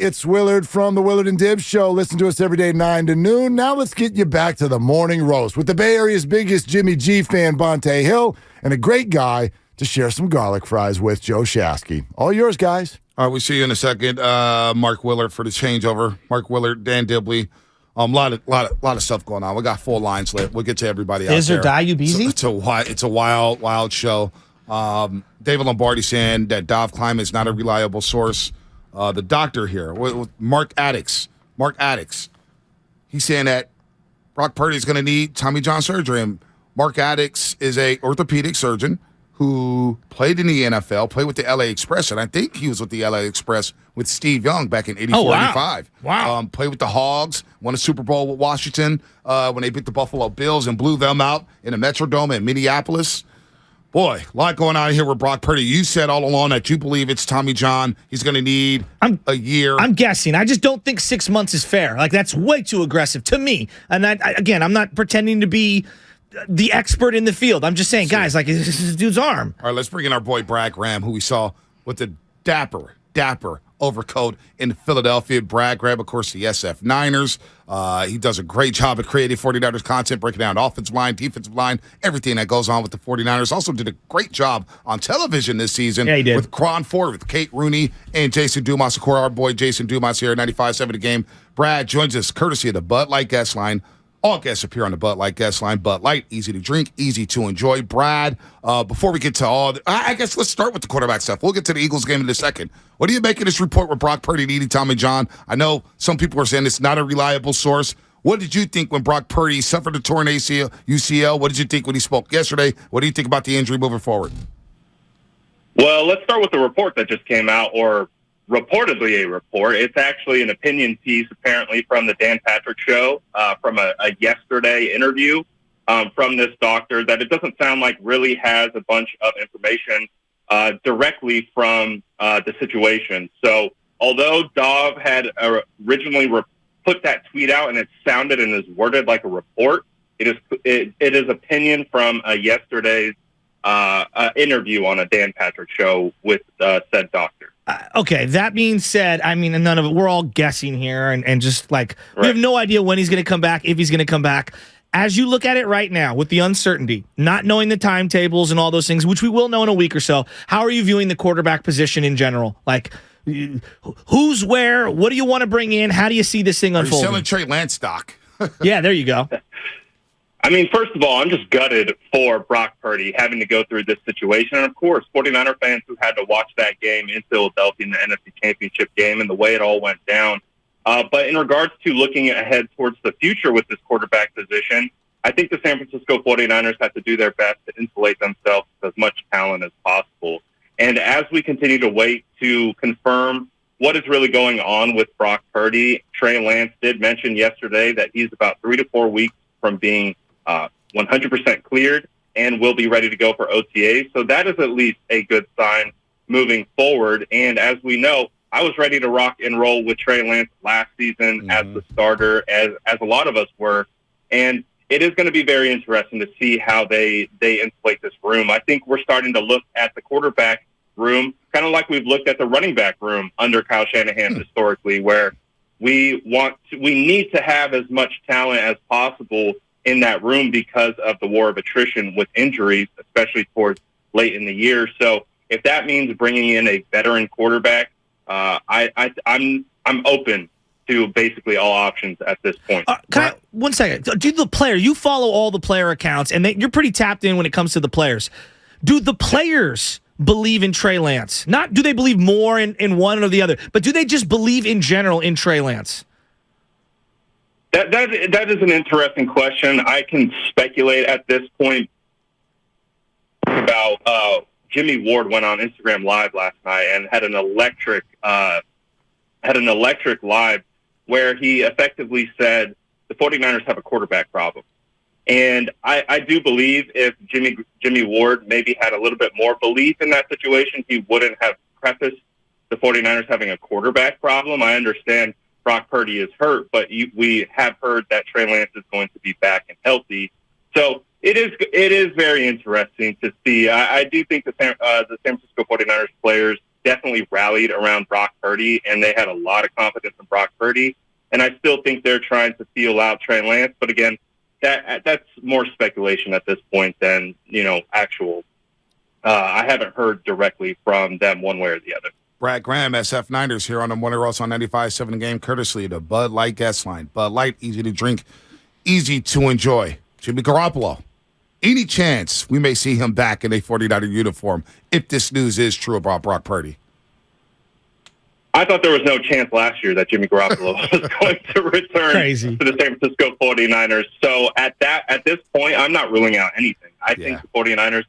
It's Willard from the Willard and Dibs Show. Listen to us every day, 9 to noon. Now let's get you back to the morning roast with the Bay Area's biggest Jimmy G fan, Bonte Hill, and a great guy to share some garlic fries with, Joe Shasky. All yours, guys. All right, we'll see you in a second. Mark Willard for the changeover. Mark Willard, Dan Dibley. A lot of stuff going on. We got full lines lit. We'll get to everybody out there. Is or die, you busy? It's a wild show. David Lombardi saying that Dov Kleiman is not a reliable source. The doctor here, Mark Addix, he's saying that Brock Purdy is going to need Tommy John surgery. And Mark Addix is a orthopedic surgeon who played in the NFL, played with the LA Express, and I think he was with the LA Express with Steve Young back in 84, 85. Wow. Played with the Hogs, won a Super Bowl with Washington when they beat the Buffalo Bills and blew them out in the Metrodome in Minneapolis. Boy, a lot going on here with Brock Purdy. You said all along that you believe it's Tommy John. He's going to need a year. I'm guessing. I just don't think 6 months is fair. Like, that's way too aggressive to me. And again, I'm not pretending to be the expert in the field. I'm just saying, guys, like, this dude's arm. All right, let's bring in our boy Brad Graham, who we saw with the dapper overcoat in Philadelphia. Brad Graham, of course, the SF Niners. He does a great job at creating 49ers content, breaking down offensive line, defensive line, everything that goes on with the 49ers. Also did a great job on television this season with Cron Ford, with Kate Rooney, and Jason Dumas. Of course, our boy Jason Dumas here at 95.7 The Game. Brad joins us courtesy of the Bud Light guest line. All guests appear on the Bud Light guest line. Bud Light, easy to drink, easy to enjoy. Brad, before we get to I guess let's start with the quarterback stuff. We'll get to the Eagles game in a second. What do you make of this report with Brock Purdy needing Tommy John? I know some people are saying it's not a reliable source. What did you think when Brock Purdy suffered a torn ACL, UCL? What did you think when he spoke yesterday? What do you think about the injury moving forward? Well, let's start with the report that just came out, or reportedly a report. It's actually an opinion piece, apparently, from the Dan Patrick Show, from a yesterday interview from this doctor, that it doesn't sound like really has a bunch of information directly from the situation. So although Dov had originally put that tweet out and it sounded and is worded like a report, it is opinion from yesterday's interview on a Dan Patrick Show with said doctor. Okay, that being said, I mean, none of it, we're all guessing here and just like, we have no idea when he's going to come back, if he's going to come back. As you look at it right now with the uncertainty, not knowing the timetables and all those things, which we will know in a week or so, how are you viewing the quarterback position in general? Like, who's where? What do you want to bring in? How do you see this thing unfolding? Are you selling Trey Lance stock? Yeah, there you go. I mean, first of all, I'm just gutted for Brock Purdy having to go through this situation. And, of course, 49er fans who had to watch that game in Philadelphia in the NFC Championship game and the way it all went down. But in regards to looking ahead towards the future with this quarterback position, I think the San Francisco 49ers have to do their best to insulate themselves with as much talent as possible. And as we continue to wait to confirm what is really going on with Brock Purdy, Trey Lance did mention yesterday that he's about 3 to 4 weeks from being 100% cleared and will be ready to go for OTA. So that is at least a good sign moving forward. And as we know, I was ready to rock and roll with Trey Lance last season as the starter, as a lot of us were. And it is going to be very interesting to see how they inflate this room. I think we're starting to look at the quarterback room kind of like we've looked at the running back room under Kyle Shanahan historically, where we need to have as much talent as possible in that room because of the war of attrition with injuries, especially towards late in the year. So if that means bringing in a veteran quarterback, I'm open to basically all options at this point. One second. Do the player, you follow all the player accounts, and you're pretty tapped in when it comes to the players. Do the players believe in Trey Lance? Not do they believe more in one or the other, but do they just believe in general in Trey Lance? That is an interesting question. I can speculate at this point about Jimmy Ward went on Instagram Live last night and had an electric live where he effectively said the 49ers have a quarterback problem. And I do believe if Jimmy Ward maybe had a little bit more belief in that situation, he wouldn't have prefaced the 49ers having a quarterback problem. I understand Brock Purdy is hurt, but we have heard that Trey Lance is going to be back and healthy. So it is very interesting to see. I do think the San Francisco 49ers players, definitely rallied around Brock Purdy, and they had a lot of confidence in Brock Purdy. And I still think they're trying to feel out Trey Lance. But again, that's more speculation at this point than, actual. I haven't heard directly from them one way or the other. Brad Graham, SF Niners, here on the Morning Roast on 95.7 The Game, courtesy of the Bud Light guest line. Bud Light, easy to drink, easy to enjoy. Jimmy Garoppolo, any chance we may see him back in a 49er uniform if this news is true about Brock Purdy? I thought there was no chance last year that Jimmy Garoppolo was going to return to the San Francisco 49ers. So at this point, I'm not ruling out anything. I think the 49ers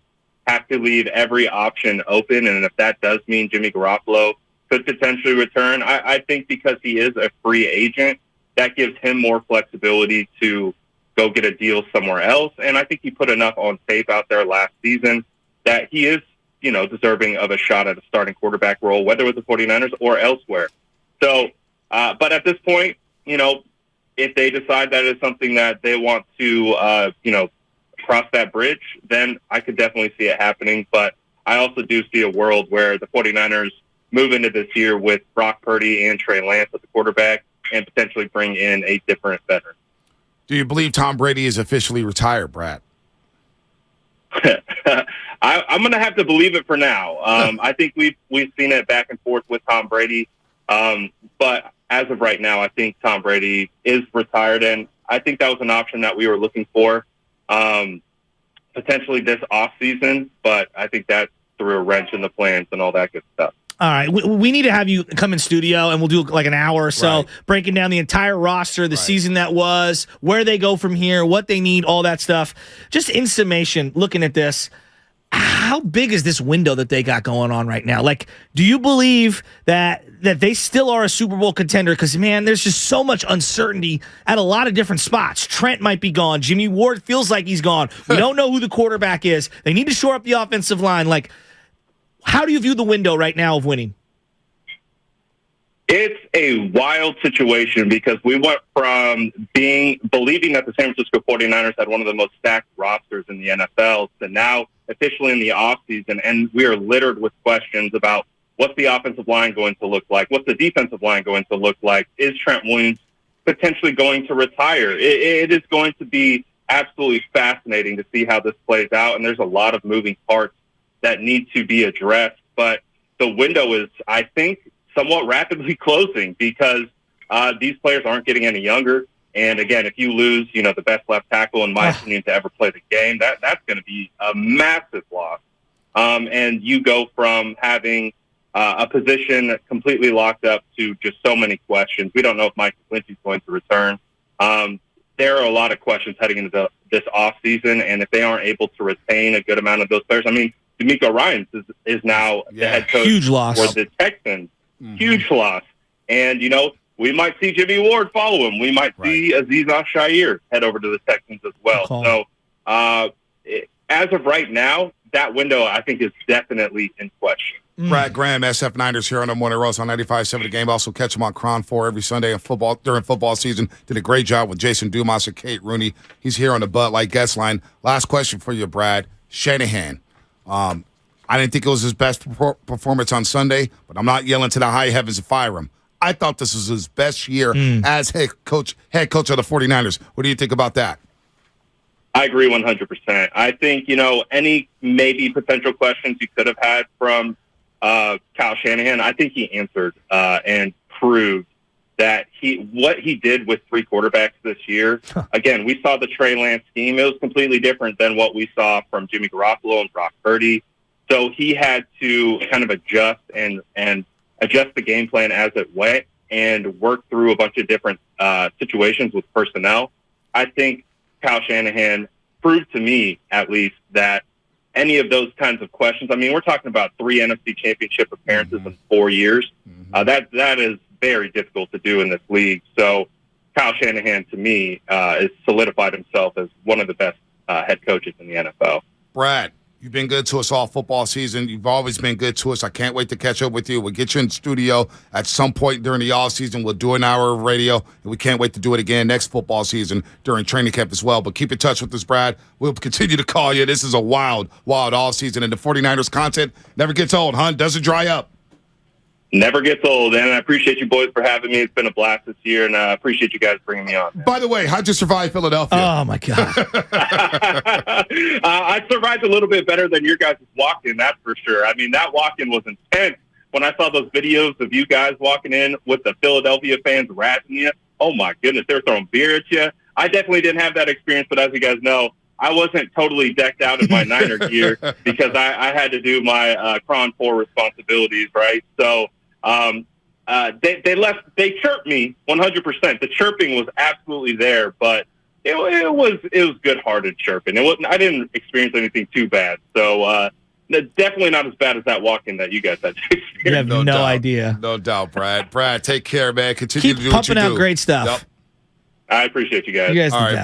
have to leave every option open, and if that does mean Jimmy Garoppolo could potentially return, I think because he is a free agent, that gives him more flexibility to go get a deal somewhere else. And I think he put enough on tape out there last season that he is, deserving of a shot at a starting quarterback role, whether with the 49ers or elsewhere. So, but at this point, if they decide that is something that they want to, cross that bridge, then I could definitely see it happening. But I also do see a world where the 49ers move into this year with Brock Purdy and Trey Lance at the quarterback and potentially bring in a different veteran. Do you believe Tom Brady is officially retired, Brad? I'm going to have to believe it for now. I think we've seen it back and forth with Tom Brady. But as of right now, I think Tom Brady is retired, and I think that was an option that we were looking for potentially this offseason, but I think that threw a wrench in the plans and all that good stuff. All right, we need to have you come in studio, and we'll do like an hour or so breaking down the entire roster, the season that was, where they go from here, what they need, all that stuff. Just in summation, looking at this, how big is this window that they got going on right now? Like, do you believe that they still are a Super Bowl contender? Because, man, there's just so much uncertainty at a lot of different spots. Trent might be gone. Jimmy Ward feels like he's gone. We don't know who the quarterback is. They need to shore up the offensive line. Like, how do you view the window right now of winning? It's a wild situation because we went from believing that the San Francisco 49ers had one of the most stacked rosters in the NFL to now officially in the offseason, and we are littered with questions about what's the offensive line going to look like, what's the defensive line going to look like, is Trent Williams potentially going to retire? It is going to be absolutely fascinating to see how this plays out, and there's a lot of moving parts that need to be addressed, but the window is, I think, somewhat rapidly closing because these players aren't getting any younger. And again, if you lose, the best left tackle in my opinion to ever play the game, that's going to be a massive loss. And you go from having a position completely locked up to just so many questions. We don't know if Mike McGlinchey's going to return. There are a lot of questions heading into this offseason, and if they aren't able to retain a good amount of those players, I mean, DeMeco Ryans is now the head coach for the Texans. Mm-hmm. Huge loss. And, we might see Jimmy Ward follow him. We might see Azeez Al-Shaair head over to the Texans as well. So as of right now, that window, I think, is definitely in question. Brad Graham, SF Niners, here on the Morning Roast on 95.7 The Game. Also catch him on Cron 4 every Sunday during football season. Did a great job with Jason Dumas and Kate Rooney. He's here on the Bud Light guest line. Last question for you, Brad. Shanahan. I didn't think it was his best performance on Sunday, but I'm not yelling to the high heavens to fire him. I thought this was his best year as head coach of the 49ers. What do you think about that? I agree 100%. I think, any maybe potential questions you could have had from Kyle Shanahan, I think he answered and proved that what he did with three quarterbacks this year. Again, we saw the Trey Lance scheme. It was completely different than what we saw from Jimmy Garoppolo and Brock Purdy. So he had to kind of adjust and adjust the game plan as it went and work through a bunch of different situations with personnel. I think Kyle Shanahan proved to me, at least, that any of those kinds of questions, I mean, we're talking about 3 NFC championship appearances in 4 years. That is very difficult to do in this league. So Kyle Shanahan, to me, has solidified himself as one of the best head coaches in the NFL. Brad, you've been good to us all football season. You've always been good to us. I can't wait to catch up with you. We'll get you in the studio at some point during the offseason. We'll do an hour of radio, and we can't wait to do it again next football season during training camp as well. But keep in touch with us, Brad. We'll continue to call you. This is a wild, wild offseason, and the 49ers content never gets old, huh? Doesn't dry up. Never gets old, and I appreciate you boys for having me. It's been a blast this year, and I appreciate you guys bringing me on. By the way, how'd you survive Philadelphia? Oh my God. I survived a little bit better than your guys' walk-in, that's for sure. I mean, that walk-in was intense. When I saw those videos of you guys walking in with the Philadelphia fans razzing you, oh my goodness, they're throwing beer at you. I definitely didn't have that experience, but as you guys know, I wasn't totally decked out in my Niner gear because I had to do my Cron 4 responsibilities, right? So they chirped me 100%. The chirping was absolutely there, but it was good-hearted chirping. I didn't experience anything too bad. So definitely not as bad as that walk-in that you guys had to experience. You have no doubt. idea. No doubt, Brad. Brad, take care, man. Continue Keep to do what you pumping do. out great stuff. Yep. I appreciate you guys. You guys All do right. that.